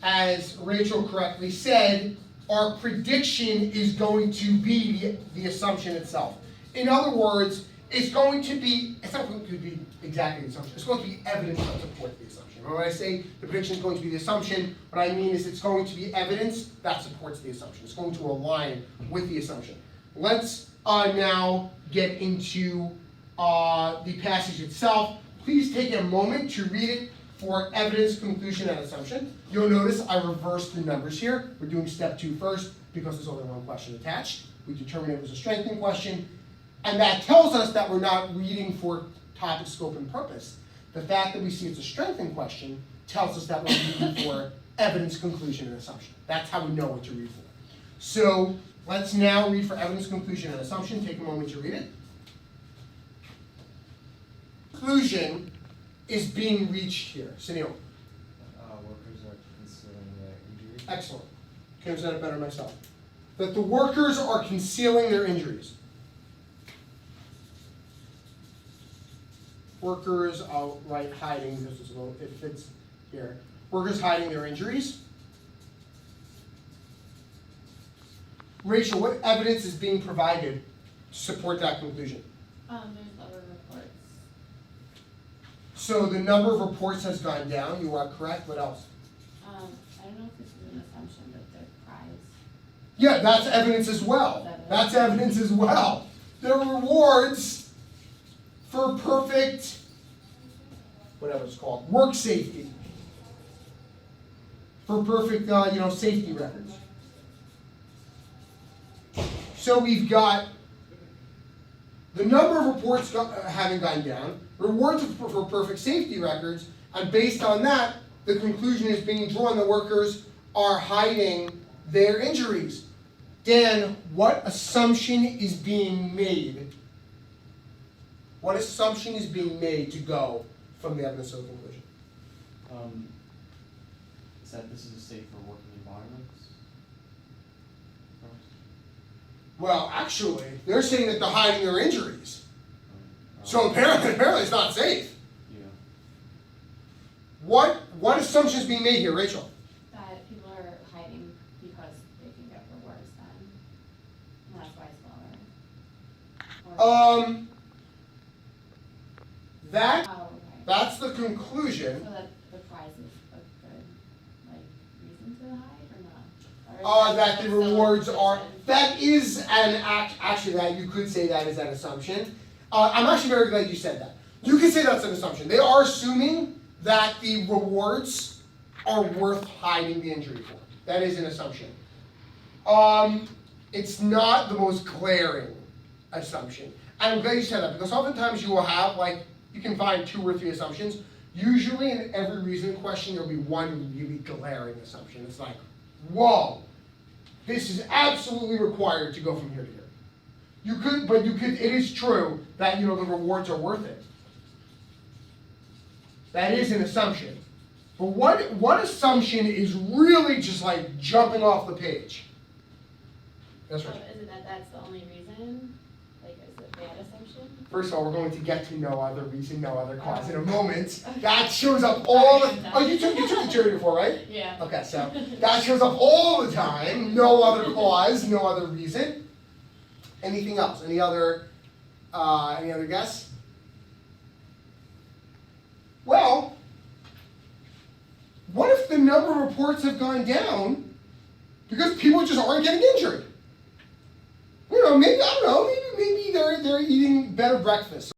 As Rachel correctly said, our prediction is going to be the assumption itself. In other words, it's not going to be exactly the assumption. It's going to be evidence that supports the assumption. When I say the prediction is going to be the assumption, what I mean is it's going to be evidence that supports the assumption. It's going to align with the assumption. Let's now get into the passage itself. Please take a moment to read it for evidence, conclusion, and assumption. You'll notice I reversed the numbers here. We're doing step 2 first because there's only one question attached. We determined it was a strengthening question, and that tells us that we're not reading for topic, scope, and purpose. The fact that we see it's a strengthening question tells us that we're reading for evidence, conclusion, and assumption. That's how we know what to read for. So let's now read for evidence, conclusion, and assumption. Take a moment to read it. Conclusion is being reached here. Sunil. Workers are concealing their injuries. Excellent. Can I present it better myself? That the workers are concealing their injuries. Workers, I'll write hiding, this is a little, it fits here. Workers hiding their injuries. Rachel, what evidence is being provided to support that conclusion? There's other reports. So the number of reports has gone down, you are correct, what else? I don't know if this is an assumption, but the prize. Yeah, that's evidence as well. That's evidence as well. There are rewards for perfect, whatever it's called, work safety. For perfect, safety records. So we've got the number of reports having gone down, rewards for perfect safety records, and based on that, the conclusion is being drawn that workers are hiding their injuries. Dan, what assumption is being made? What assumption is being made to go from the evidence to the conclusion? Is that this is a safer working environment? Well, actually, they're saying that they're hiding their injuries. So apparently it's not safe. Yeah. What assumption is being made here, Rachel? That people are hiding because they can get rewards then. And that's why it's lower. That's the conclusion. So that the prize is a good, reason to hide or not? That the rewards are, that is an actually that you could say that is an assumption. I'm actually very glad you said that. You could say that's an assumption. They are assuming that the rewards are worth hiding the injury for. That is an assumption. It's not the most glaring assumption. And I'm glad you said that because oftentimes you will have, you can find 2 or 3 assumptions. Usually in every reasoning question, there'll be one really glaring assumption. It's like, whoa, this is absolutely required to go from here to here. It is true that, the rewards are worth it. That is an assumption. But what assumption is really just jumping off the page? That's right. So is it that that's the only reason? Is it a bad assumption? First of all, we're going to get to no other reason, no other cause in a moment. That shows up all the, you took the jury before, right? Yeah. Okay, so that shows up all the time. No other cause, no other reason. Anything else? Any other guess? Well, what if the number of reports have gone down because people just aren't getting injured? Maybe they're eating better breakfast.